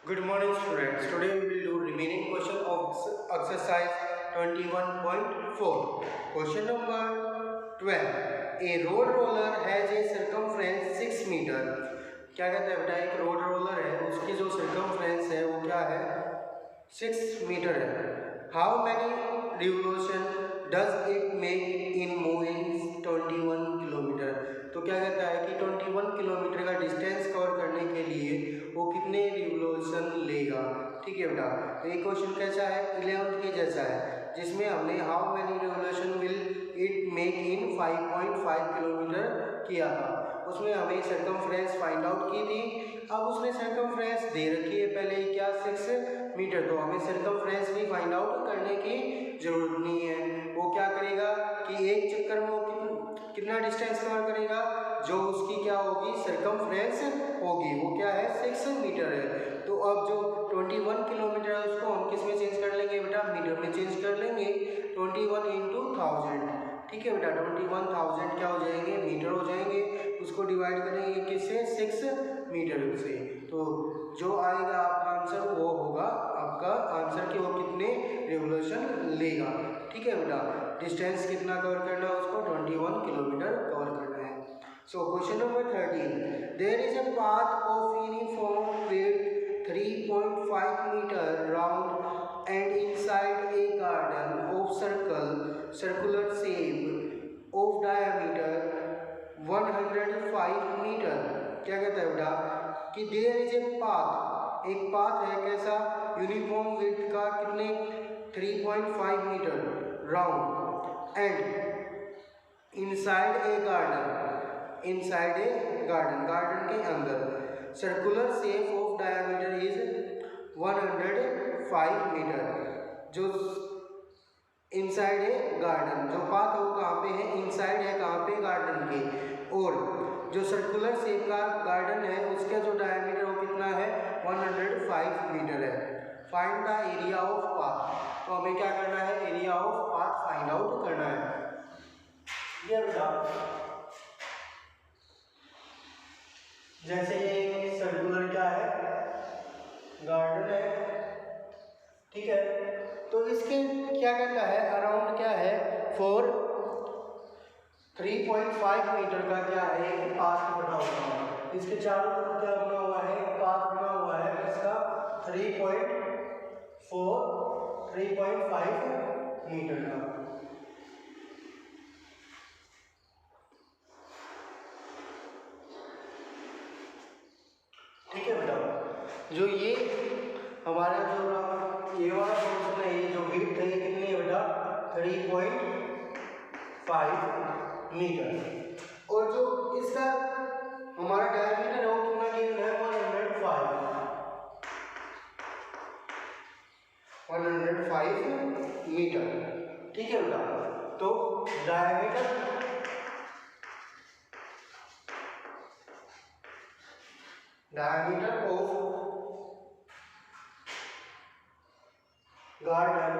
Good morning students. Today we will do remaining question of exercise 21.4. Question number 12. A road roller has a circumference 6 meter. क्या कहता है बेटा, एक road roller है, उसकी जो circumference है वो क्या है, 6 मीटर है. How many revolution does it make in moving 21 kilometre. तो क्या कहता है कि 21 किलोमीटर का डिस्टेंस कवर करने के लिए वो कितने रिवोल्यूशन लेगा. ठीक है बेटा, तो ये क्वेश्चन कैसा है, 11th के जैसा है, जिसमें हमने how many revolution will it make in 5.5 kilometre किया था. उसमें हमें सर्कमफ्रेंस फाइंड आउट की थी. अब उसने सर्कमफ्रेंस दे रखी है पहले क्या, 6 मीटर. तो हमें सर्कमफ्रेंस भी फाइंड आउट करने की जरूरत नहीं है. वो क्या करेगा कि एक चक्कर में वो कितना डिस्टेंस कवर करेगा, जो उसकी क्या होगी, सर्कमफ्रेंस होगी, वो क्या है, 6 मीटर है. तो अब जो 21 किलोमीटर है उसको हम किस में चेंज कर लेंगे बेटा, मीटर में चेंज कर लेंगे. 21 इंटू 1000. ठीक है बेटा, 21,000 क्या हो जाएंगे, मीटर हो जाएंगे. उसको डिवाइड करेंगे किससे, 6 मीटर से. तो जो आएगा आपका आंसर वो होगा आपका आंसर कि वो कितने रिवोल्यूशन लेगा. ठीक है बेटा, डिस्टेंस कितना कवर करना है उसको, 21 किलोमीटर कवर करना है. So question number 13. There is a path of uniform width 3.5 metre round and inside a garden of circular shape of diameter 105 metre. क्या कहता है बेटा कि देयर इज ए पाथ, एक पाथ है कैसा, यूनिफॉर्म विड्थ का कितने, 3.5 metre round and inside a garden, inside a garden, garden के अंदर, circular shape of diameter is 105 metre. जो इनसाइड ए गार्डन, जो पाथ है वो कहाँ पे है, इनसाइड है, कहाँ पे, गार्डन के. और जो सर्कुलर शेप का गार्डन है उसका जो डायमीटर वो कितना है, 105 मीटर है. Find the area of path. तो हमें क्या करना है, area of path find out करना है. ये बेटा जैसे ये सर्कुलर क्या है, गार्डन है. ठीक है, तो इसके क्या कहता है, अराउंड क्या है, 3.5 मीटर का क्या है, एक पाथ बना हुआ है. इसके चारों तरफ क्या बना हुआ है, पाथ बना हुआ है इसका 3.5 मीटर का. ठीक है बेटा, जो ये हमारा जो ये वाला पोर्शन है, ये जो विड्थ है ये कितनी है बेटा, 3.5 मीटर. और जो इसका हमारा डायमीटर है वो कितना गिवन है, 105 मीटर. ठीक है बेटा, तो diameter of garden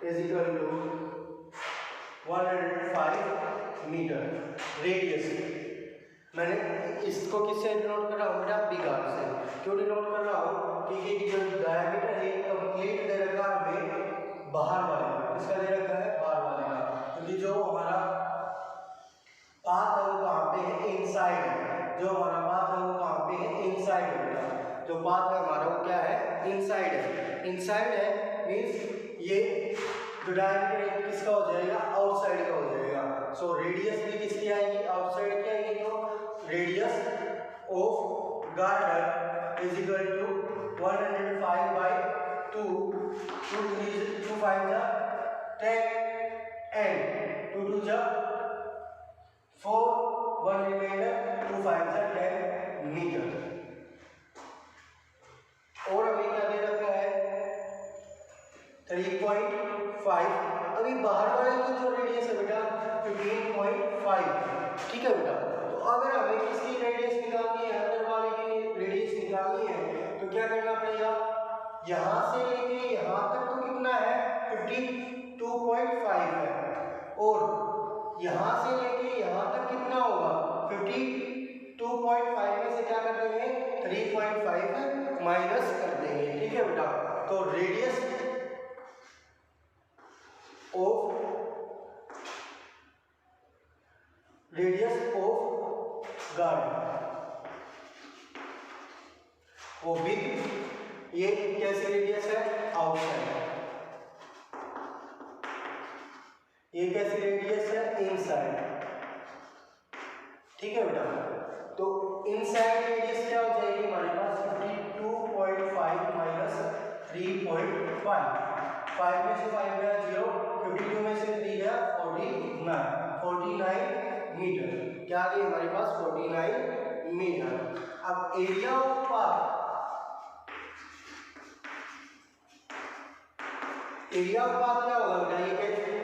is equal to 105 metre. Radius मैंने इसको किससे डिनोट कर रहा हूँ बेटा, बिग आर से. क्यों डिनोट कर रहा हूँ, क्योंकि जो डायमीटर है कंप्लीट दे रखा है हमें बाहर वाले, इसका दे रखा है बाहर वाले का, क्योंकि जो हमारा पाथ है वो कहाँ पे है, इनसाइड. जो हमारा पाथ है वो कहाँ पे है, इनसाइड है. जो पाथ है हमारा वो क्या है, इनसाइड है. इनसाइड है मींस ये जो डायमीटर है किसका हो जाएगा, आउटसाइड का हो जाएगा. सो रेडियस भी किसकी आएगी, आउटसाइड की आएगी. तो radius of garden is equal to 105/2. 2 5 जा 10 and 2 2 जा 4, 1 रिमाइंडर, 2 5 जा 10 मीटर. और अभी क्या दे रखा है, 3.5. अभी बाहर वाले की जो रेडियस है बेटा 15.5. ठीक है बेटा, तो अगर हमें किसकी रेडियस निकालनी है, अंदर वाले की रेडियस निकालनी है, तो क्या करना पड़ेगा, यहाँ से लेके यहाँ तक तो कितना है, 52.5 है. और यहाँ से लेके यहाँ तक कितना होगा, 52 2.5 में से क्या कर देंगे 3.5 माइनस कर देंगे, ठीक है बेटा। तो रेडियस ऑफ गार्ड वो विद, ये कैसी रेडियस है आउटसाइड, ये कैसी रेडियस है इनसाइड, ठीक है बेटा। तो इनसाइड रेडियस क्या हो जाएगी हमारे पास 52.5 माइनस 3.5, 5 में से 5 गया 0, 52 में से 3 गया 49 मीटर, क्या आ गई हमारे पास 49 मीटर। अब area of path, area of path क्या होगा बेटा, ये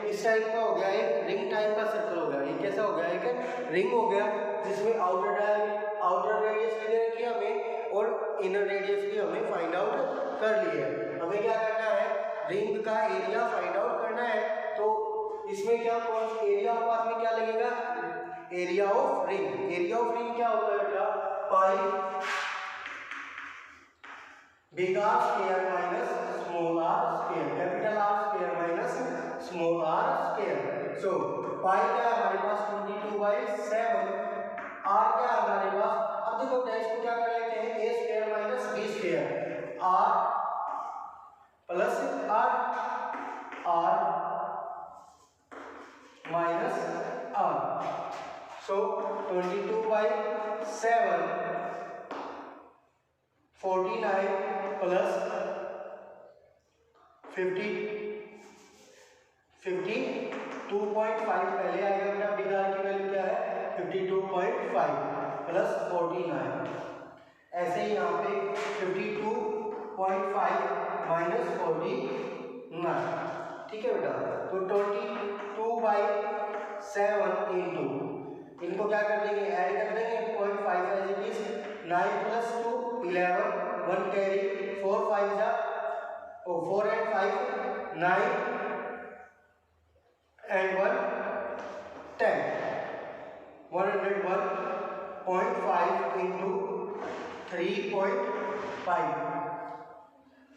इस टाइप का हो गया, एक रिंग टाइप का सर्कल हो गया, ये कैसा हो गया एक रिंग हो गया जिसमें आउटर रेडियस भी दे रखी है हमें और इनर रेडियस भी हमें फाइंड आउट कर ली है। हमें क्या करना है, रिंग का एरिया फाइंड आउट करना है। तो इसमें क्या एरिया ऑफ पाथ में क्या लगेगा, area of ring, area of ring क्या होता है बेटा pi big are square minus small are square, capital R square minus small are square. So pi क्या है हमारे पास 22/7, आर क्या है हमारे पास, अब देखो डैश को क्या कर लेते हैं a square minus b square, r plus r minus r. So 22/7 49 plus 52.5 पहले आएगा बेटा, बिग आर की वैल्यू क्या है 52.5 प्लस 49, ऐसे ही यहाँ पे 52.5 माइनस 49, ठीक है बेटा। तो 22/7 इंटू, इनको क्या कर देंगे ऐड कर देंगे 0.5 as it is, 9 plus 2 11, 1 carry, 4 5 जा 4 and 5 9 and 1 10, 101.5 into 3.5।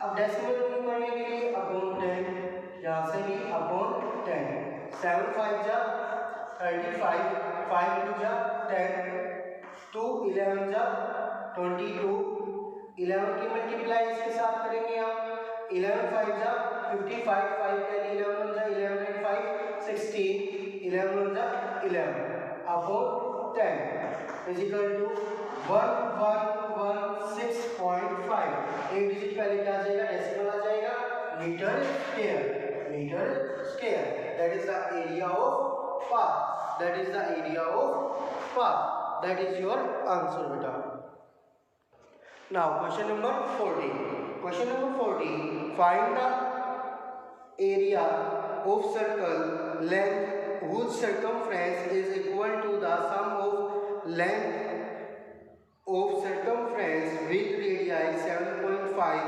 अब डेसिमल में करने के लिए अपॉन 10, यहाँ से भी अपॉन 10, 7 5 जा 35, 5 2 जा 10, 2 11 जा 22, 11 की मल्टीप्लाई इसके साथ करेंगे हम, 11 5 जा 55, 5 कैरी 11 जा 11 and 5 16, 11 जा 11 अपॉन 10 इज इक्वल टू 1116.5, एक डिजिट पहले क्या आ जाएगा डेसिमल आ जाएगा, metre square, that is the area of path, that is the area of path, that is your answer बेटा। Now question number 40. Question number 40. Find the area of circle length whose circumference is equal to the sum of length of circumference with radii 7.5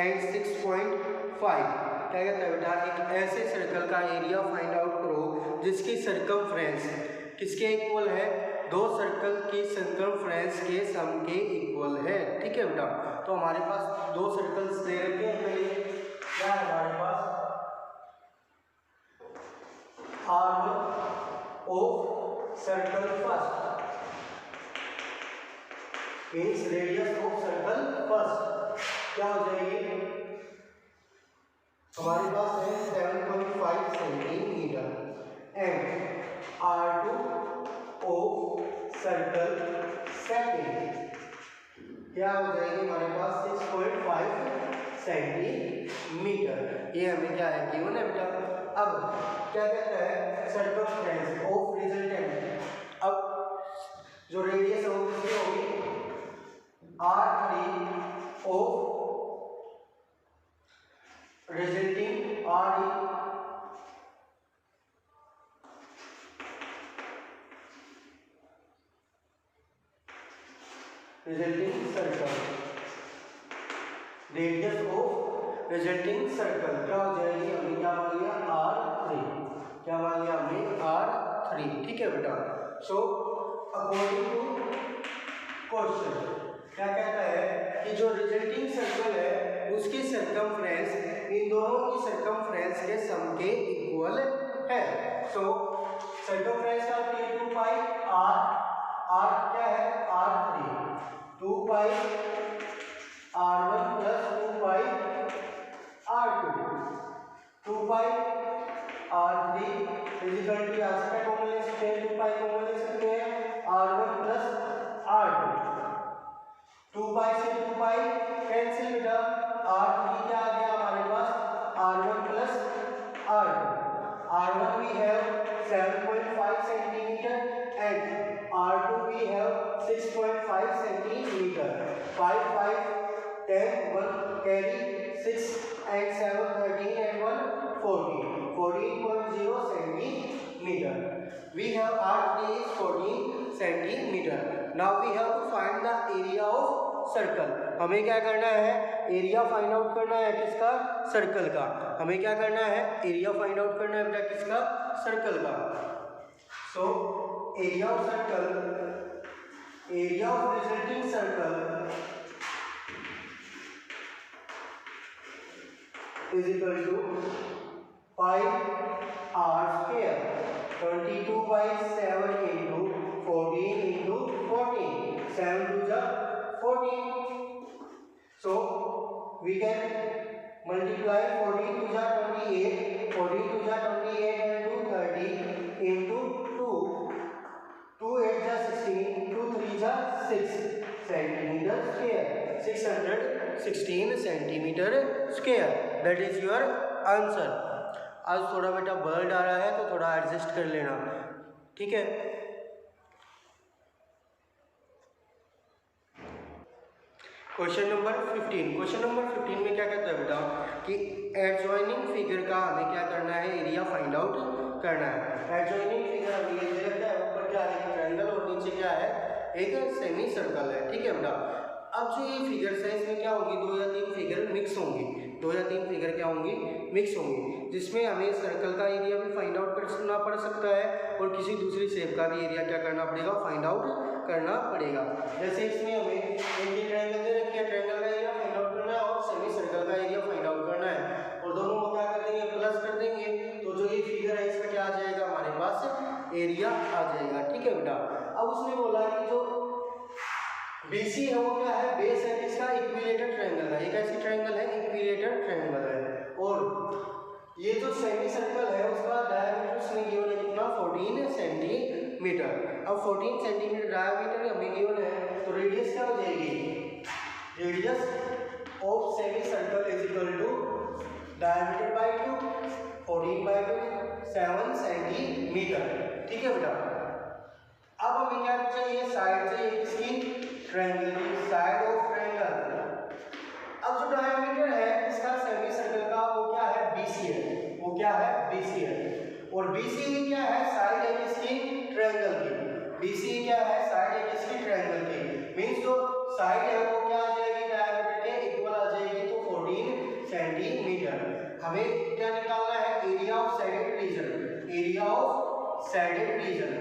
and 6.5. क्या कहता है बेटा, एक ऐसे circle का area find out करो जिसकी सर्कमफ्रेंस किसके इक्वल है, दो सर्कल की सर्कमफ्रेंस के सम के इक्वल है, ठीक है बेटा। तो हमारे पास दो सर्कल्स दे रखे हैं, पहले क्या है हमारे पास arm of circle first means radius of circle first क्या हो जाएगी, हमारे पास है 7.5 centimetre and R2 of circle second क्या हो जाएगी हमारे पास 6.5 सेंटीमीटर। ये हमें क्या है गिवन है बेटा। अब क्या कहता है सर्कमफ्रेंस ऑफ रिजल्टेंट, अब जो रेडियस है वो कितनी होगी R3 of resulting RE resulting circle, radius of resulting circle क्या हो जाएगी, हमने क्या मान लिया R3, क्या मान लिया हमने R3, ठीक है बेटा। सो अकॉर्डिंग टू क्वेश्चन क्या कहता है कि जो रिजल्टिंग सर्कल है उसकी सरकमफ्रेंस इन दोनों की सरकमफ्रेंस के सम के इक्वल है। सो सरकमफ्रेंस का 2 पाई r क्या है r3 2 pi r1 plus 2 pi r2 2 pi r3 equal to यहाँ से कॉमन ले सकते हैं 2 पाई कॉमन ले सकते हैं r1 प्लस r2 2 पाई से 2 पाई कैंसिल बेटा r3 क्या आ गया हमारे पास r1 plus r2 r1 we have 7.5 centimeter and r2 we have 6.5 centimeter 5 5 10 1 carry 6 and 7 13 and 1 14 14.0 centimeter. We have r3 is 14 centimeter. Now we have to find the area of circle. हमें क्या करना है area find out करना है किसका circle का। हमें क्या करना है एरिया फाइंड आउट करना है बेटा किसका सर्कल का। सो area of circle area of resulting circle is equal to pi r square 22 by 7 into 14 into 14 7 to the 14 so we can multiply 14 to the 28 14 to the 28 into 30 into 2 2 8 the 16 2 3 the 6 centimeter square 616 centimeter square that is your answer। आज थोड़ा बेटा bird आ रहा है तो थोड़ा adjust कर लेना ठीक है। क्वेश्चन नंबर 15 में क्या कहता है बेटा कि एडजॉइनिंग फिगर का हमें क्या करना है एरिया फाइंड आउट करना है। एडजॉइनिंग फिगर हमें ये दे रखा है ऊपर क्या है ट्रायंगल और नीचे क्या है एक सेमी सर्कल है ठीक है बेटा। अब जो ये फिगर्स है इसमें क्या होगी 2 या 3 फिगर मिक्स होंगी 2 या 3 फिगर क्या होंगी मिक्स होंगी जिसमें हमें सर्कल का एरिया भी फाइंड आउट करना पड़ सकता है और किसी दूसरी शेप का भी एरिया क्या करना पड़ेगा फाइंड आउट करना पड़ेगा। जैसे इसमें हमें एक ट्रायंगल दे रखी है ट्रायंगल का एरिया फाइंड आउट करना है और सेमी सर्कल का एरिया फाइंड आउट करना है और दोनों को क्या कर देंगे प्लस कर देंगे तो जो ये फिगर है इसका क्या आ जाएगा हमारे पास एरिया आ जाएगा ठीक है बेटा। अब उसने बोला कि जो BC है वो क्या है बेस है किसका इक्विलेटरल ट्रायंगल का एक ऐसी ट्रायंगल है इक्विलेटरल ट्रायंगल है और ये जो सेमी सर्कल है उसका डायमीटर उसने गिवन है कितना 14 सेंटीमीटर। अब 14 सेंटीमीटर डायमीटर हमें गिवन है तो रेडियस क्या हो जाएगी radius of semi circle is equal to diameter by 2 14 by 2 7 centimetre ठीक है बेटा। अब हमें क्या चाहिए साइड चाहिए किसकी ट्रायंगल की साइड ऑफ ट्रायंगल। अब जो डायमीटर है इसका सेमी सर्कल का वो क्या है BC है वो क्या है BC है और BC क्या है साइड है किसकी ट्रायंगल की BC क्या है साइड है किसकी ट्रायंगल की मींस जो साइड है वो क्या आ जाएगी डायमीटर के इक्वल आ जाएगी तो 14 सेंटीमीटर। हमें क्या निकालना है area of shaded region area of shaded region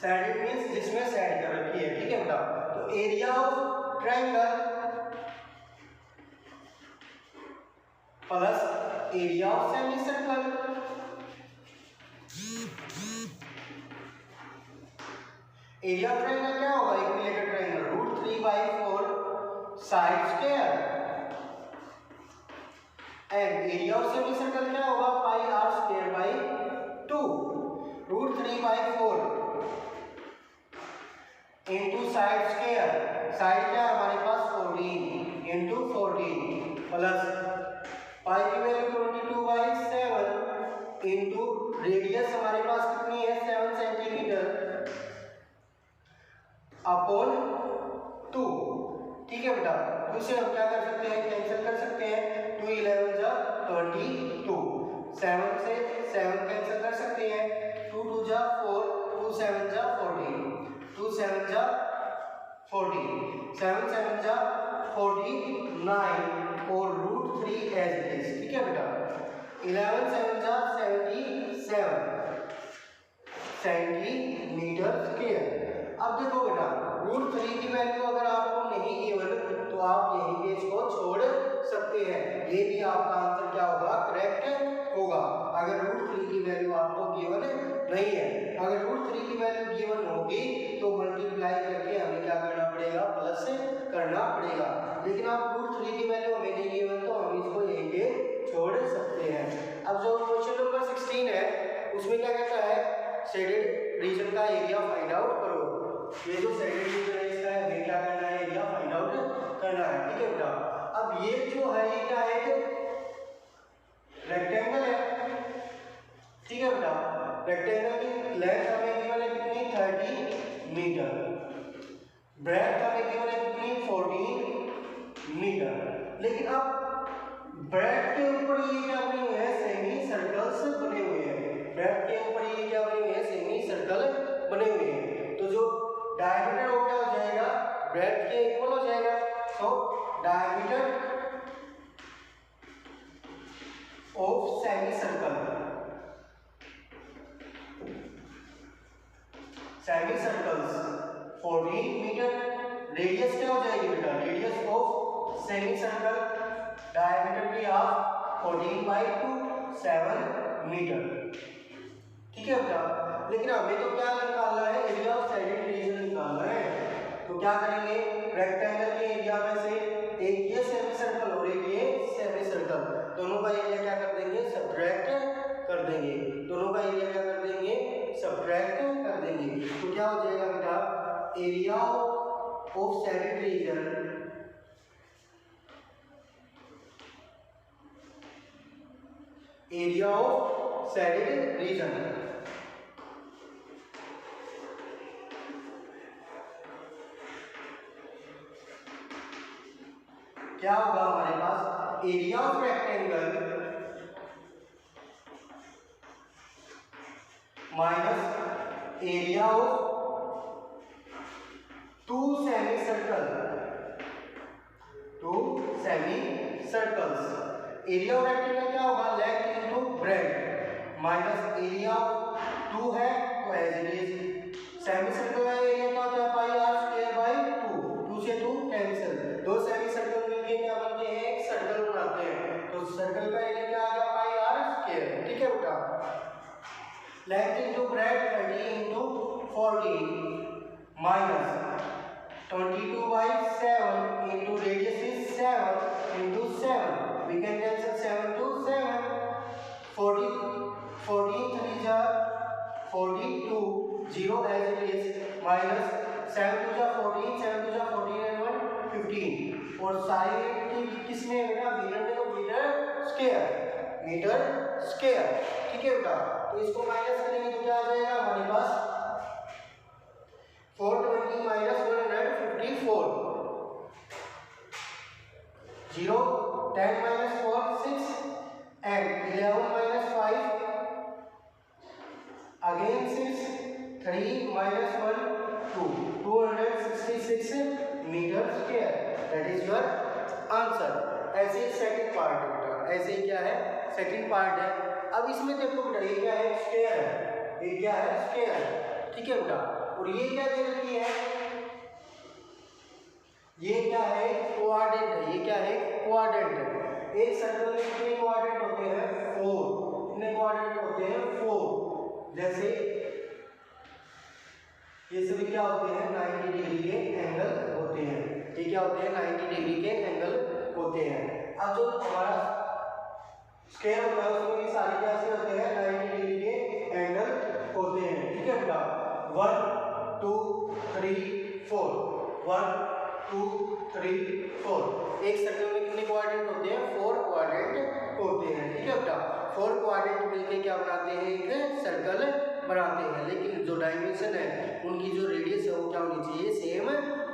sided means जिसमें साइड कर रखी है ठीक है बेटा। तो area of triangle plus area of semi circle area of triangle क्या होगा equilateral triangle √3/4 side square and area of semi circle क्या होगा पाई r square by 2 √3/4 into side square side क्या है हमारे पास 14 इनटू 14 प्लस पाई की वैल्यू 22/7 इनटू रेडियस हमारे पास कितनी है 7 सेंटीमीटर अपॉन 2 ठीक है बेटा। तो इसे हम क्या कर सकते हैं कैंसिल कर सकते हैं 2 11 जा 22 7 से 7 कैंसिल कर सकते हैं 2 2 जा 4 2 7 जा 14 2 7 जा 14 7 7 जा 49 और √3 एज इट इज ठीक है बेटा। 11 7 जा 77 सेंटीमीटर स्क्वायर। अब देखो बेटा √3 की वैल्यू अगर आपको नहीं गिवन तो आप यहीं पे इसको छोड़ सकते हैं, ये भी आपका आंसर क्या होगा, करेक्ट होगा। अगर √3 की वैल्यू आपको गिवन नहीं है, अगर √3 की वैल्यू गिवन होगी तो मल्टीप्लाई करके हमें क्या करना पड़ेगा, प्लस करना पड़ेगा। लेकिन आप √3 की वैल्यू हमें नहीं गिवन तो हम इसको यहीं पे छोड़ सकते हैं। अब जो क्वेश्चन नंबर 16 है उसमें क्या कहता है, शेडेड रीजन का एरिया फाइंड आउट करो। ये जो शेडेड रीजन है इसका हमें क्या करना है, एरिया फाइंड आउट करना है। ठीक है बेटा, अब ये जो है ये क्या है, रेक्टेंगल है। ठीक है बेटा, रेक्टेंगल की लेंथ हमें गिवन है कितनी, 30 मीटर, ब्रेड्थ हमें गिवन है कितनी, 14 मीटर। लेकिन अब ब्रेड्थ के ऊपर ये क्या बने हुए हैं, सेमी सर्कल्स बने हुए हैं। ब्रेड्थ के ऊपर ये क्या बने हुए हैं, सेमी सर्कल बने हुए हैं। तो जो डायमीटर हो क्या हो जाएगा, ब्रेड्थ के इक्वल हो जाएगा। तो diameter of semi circle, semi circles 14 metre. Radius क्या हो जाएगी बेटा, radius of semi circle diameter भी आप 14/2 7 मीटर। ठीक है बेटा, लेकिन हमें तो क्या निकालना है, एरिया ऑफ शेडेड रीजन निकालना है। तो क्या करेंगे, रेक्टेंगल के एरिया में से एक ये सेमी सर्कल और एक ये सेमी सर्कल, दोनों का एरिया क्या कर देंगे, सब्ट्रैक्ट कर देंगे। दोनों का एरिया क्या कर देंगे, सब्ट्रैक्ट कर देंगे। तो क्या हो जाएगा बेटा, area of shaded region area of shaded region क्या होगा हमारे पास, area of rectangle minus area of 2 semi circle, 2 semi circles. Area of rectangle क्या होगा, length into breadth minus area of 2 है तो as it is. Semi circle का area क्या होता है, पाई आर स्क्वायर बाय 2, 2 से 2 कैंसिल, दो सेमी सर्कल मिलके क्या बनते हैं, एक सर्कल बनाते हैं। तो सर्कल का एरिया क्या आ गया, पाई आर स्क्वायर। ठीक है बेटा, length into breadth 30 into 40 minus 22/7 into radius is 7 into 7, we can cancel 7 to 7, 40 14 3 जा 42 0 as it is minus 7 2 जा 14 7 2 जा 14 and 1 15 और साइन किसमें है बेटा, मीटर में, तो मीटर स्क्वायर, मीटर स्क्वायर। ठीक है बेटा, तो इसको माइनस करेंगे तो क्या आ जाएगा हमारे पास, 420 minus 154 0 10 minus 4 6 and 11 minus 5 again 6 3 minus 1 2 266 meter square, that is your answer। ऐसे ही सेकंड पार्ट है बेटा, ऐसे ही क्या है, सेकंड पार्ट है। अब इसमें देखो बेटा ये क्या है, स्क्वायर है, ये क्या है, स्क्वायर है। ठीक है बेटा, और ये क्या दे रखी है, ये क्या है, क्वाड्रेंट है। ये क्या है, क्वाड्रेंट है। एक सर्कल में कितने क्वाड्रेंट होते हैं, 4। कितने क्वाड्रेंट होते हैं, 4। जैसे ये सभी क्या होते हैं, 90 डिग्री के एंगल होते हैं। ये क्या होते हैं, 90 डिग्री के एंगल होते हैं। अब जो हमारा स्क्वायर होता है उसमें ये सारे क्या से होते हैं, 90 डिग्री के एंगल होते हैं। ठीक है बेटा, 1 2 3 4 1 2 3 4। एक सर्कल में कितने क्वाड्रेंट होते हैं, 4 क्वाड्रेंट होते हैं। ठीक है बेटा, 4 क्वाड्रेंट मिलके क्या बनाते हैं, एक सर्कल बनाते हैं। लेकिन जो डायमेंशन है उनकी जो रेडियस है वो क्या होनी चाहिए, सेम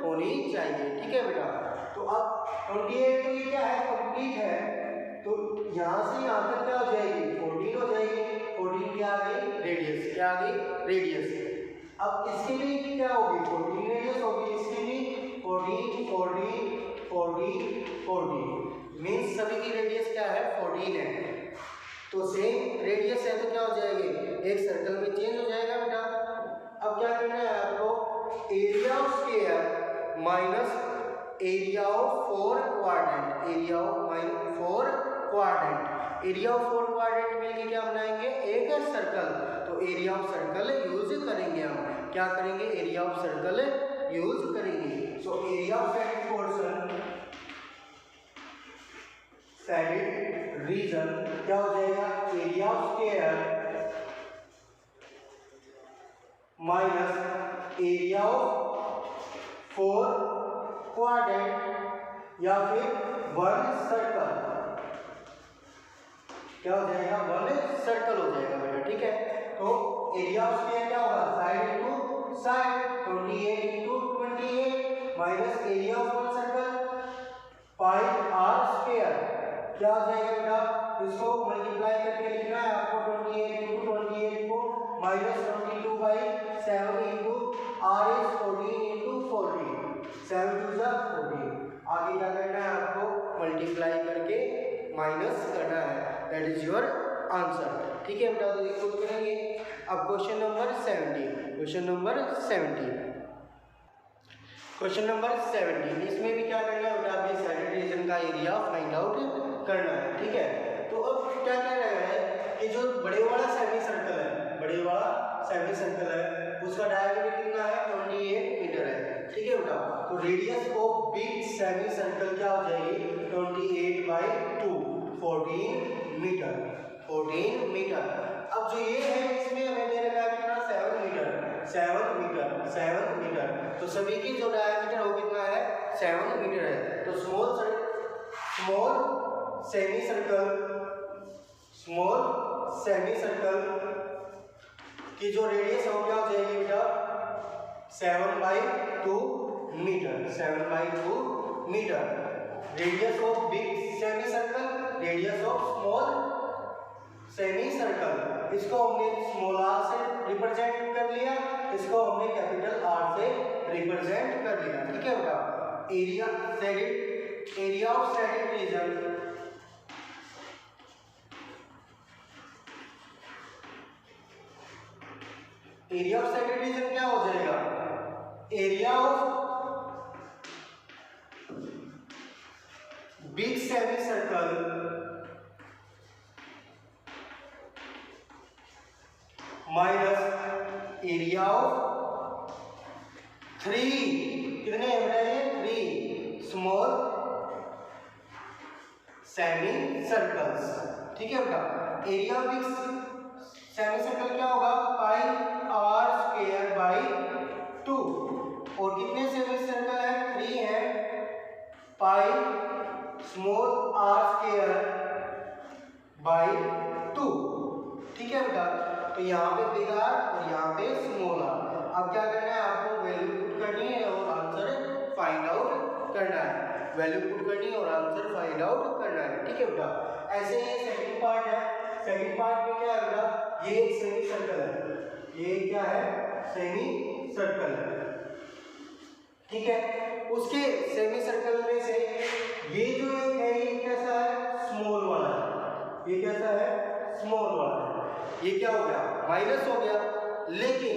होनी चाहिए। ठीक है बेटा, तो अब 28 तो ये क्या है, कंप्लीट है। तो यहाँ से यहाँ तक क्या हो जाएगी, 14 हो जाएगी। 14 क्या आ गई, रेडियस, क्या आ गई, रेडियस। अब इसके लिए क्या होगी, 14 रेडियस होगी, इसके लिए 14 14 14 14 मीन्स सभी की रेडियस क्या है, 14 है। तो सेम रेडियस है तो क्या हो जाएगी, एक सर्कल में चेंज हो जाएगा बेटा। अब क्या करना है आपको, area of square minus area of four quadrant, area of minus four quadrant, area of four quadrant मिलके क्या बनाएंगे, एक सर्कल। तो एरिया ऑफ सर्कल यूज करेंगे हम, क्या करेंगे, एरिया ऑफ सर्कल यूज करेंगे। So area of second portion second region क्या हो जाएगा, area of square minus area of four quadrant या फिर वन सर्कल, क्या हो जाएगा, वन सर्कल हो जाएगा बेटा, ठीक है। तो एरिया ऑफ स्क्वायर क्या होगा, side into side, 28 into 28 minus area of one circle pi are square, क्या हो जाएगा बेटा, इसको मल्टीप्लाई करके लिखना है आपको, 28 इनटू 28 को minus 22/7 into r is 14 into 14, 7 two जा 14, आगे क्या करना है आपको, मल्टीप्लाई करके माइनस करना है, दैट इज योर आंसर, ठीक है बेटा। तो इसको करेंगे। अब question number 70, question number 70, question number 70, इसमें भी क्या करना है बेटा, आपके सेकंड रीजन का एरिया फाइंड आउट करना है, ठीक है। तो अब क्या कह रहा है कि जो बड़े वाला सेमी सर्कल है, बड़े वाला सेमी सर्कल है, उसका डायमीटर कितना है, 28 मीटर है, ठीक है बेटा। तो radius of big semi circle क्या हो जाएगी, 28/2, 14 मीटर, 14 मीटर। अब जो ये है इसमें हमें दे रखा है कितना, 7 मीटर, 7 मीटर, 7 मीटर। तो सभी की जो डायमीटर वो कितना है, 7 मीटर है। तो स्मॉल सेमी सर्कल की जो रेडियस है वो क्या हो जाएगी बेटा, 7/2 metre, 7/2 metre. Radius of big semi circle, radius of small semi circle, इसको हमने स्मॉल आर से रिप्रेजेंट कर लिया, इसको हमने कैपिटल आर से रिप्रेजेंट कर लिया, ठीक है बेटा। Area of second region area of second region क्या हो जाएगा, area of big semi circle minus area of 3, कितने हैं 3 स्मॉल सेमी सर्कल्स, ठीक है बेटा। Area of big semi circle क्या होगा, पाई आर स्क्वायर बाई 2, और कितने सेमी सर्कल है, 3 है, pi small are square by 2, ठीक है बेटा। तो यहाँ पे बिग आर और यहाँ पे स्मॉल आर। अब क्या करना है आपको, वैल्यू पुट करनी है और आंसर फाइंड आउट करना है, वैल्यू पुट करनी है और आंसर फाइंड आउट करना है, ठीक है बेटा। ऐसे ही सेकंड पार्ट है, सेकंड पार्ट में क्या है बेटा, ये एक सेमी सर्कल है, ये क्या है, सेमी सर्कल है, ठीक है। उसके सेमी सर्कल में से ये जो एक है ये कैसा है, स्मॉल वाला है, ये कैसा है, स्मॉल वाला है, ये क्या हो गया, माइनस हो गया। लेकिन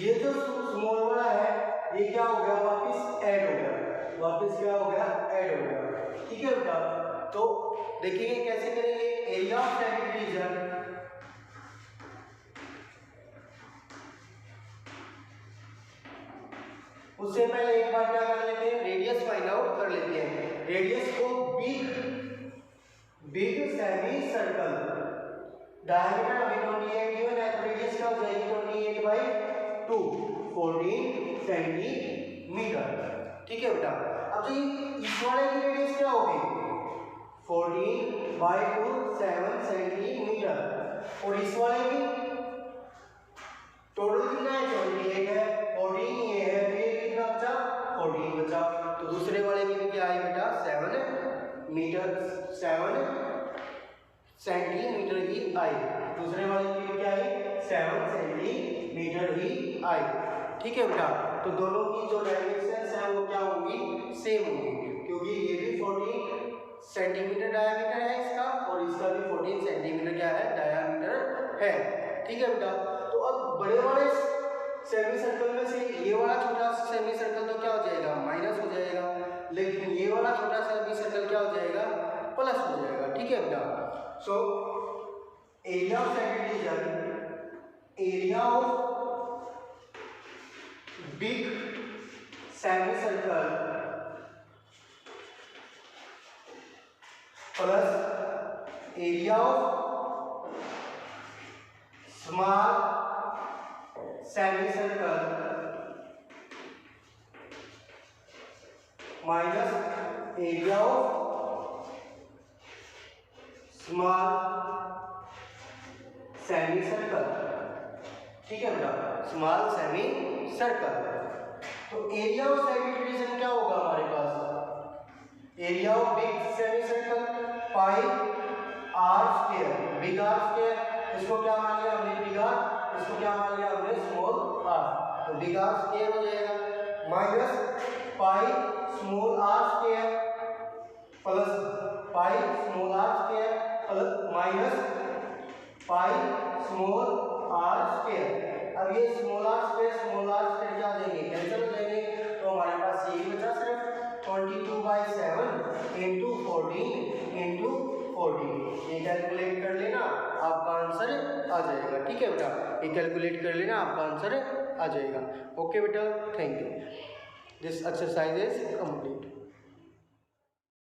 ये जो स्मॉल वाला है ये क्या हो गया, वापस ऐड हो गया, वापस क्या हो गया, ऐड हो गया, ठीक है बेटा। तो देखिए कैसे करेंगे, एरिया ऑफ सेकंड रीजन उससे पहले एक बार क्या कर लेते हैं, रेडियस फाइंड आउट कर लेते हैं। रेडियस को बिग सेमी सर्कल, डायमीटर हमें 28 गिवन है, तो रेडियस क्या हो जाएगी, 28/2, 14 सेंटीमीटर, ठीक है बेटा। अब जो इस वाले की रेडियस क्या होगी, 14/2, 7 सेंटीमीटर, और इस वाले की टोटल कितना है, 28 है, 14 ये है, फिर कितना बचा, 14 बचा। तो दूसरे वाले की भी क्या आई बेटा, 7 मीटर, 7 सेंटीमीटर ही आई, दूसरे वाले की भी क्या आई, 7 सेंटीमीटर ही आई, ठीक है बेटा। तो दोनों की जो डायमेंशंस है वो क्या होंगी, सेम होंगी, क्योंकि ये भी 14 सेंटीमीटर डायमीटर है इसका, और इसका भी 14 सेंटीमीटर क्या है, डायमीटर है, ठीक है बेटा। तो अब बड़े वाले सेमी सर्कल में से ये वाला छोटा सेमी सर्कल तो क्या हो जाएगा, माइनस हो जाएगा, लेकिन ये वाला छोटा सेमी सर्कल क्या हो जाएगा, प्लस हो जाएगा। ठीक है बेटा। So area of second division, area of big semi circle plus area of small semi circle minus area of small semi circle. ठीक है बेटा, स्मॉल सेमी सर्कल। तो एरिया ऑफ सेमी डिवीजन क्या होगा हमारे पास, area of big semi circle pi are square, big are square, इसको क्या मान लिया हमने, बिग आर, इसको क्या मान लिया हमने, स्मॉल आर, तो बिग आर स्क्वायर हो जाएगा, minus pi small are square plus pi small are square plus minus pi small are square. अब ये स्मॉल आर स्क्वायर क्या आ जाएंगे, कैंसिल हो जाएंगे, तो हमारे पास यही बचा सिर्फ 22/7 इंटू 14 ये कैलकुलेट कर लेना, आपका आंसर आ जाएगा। ठीक है बेटा, ये कैलकुलेट कर लेना, आपका आंसर आ जाएगा। ओके बेटा, thank you. This exercise is complete.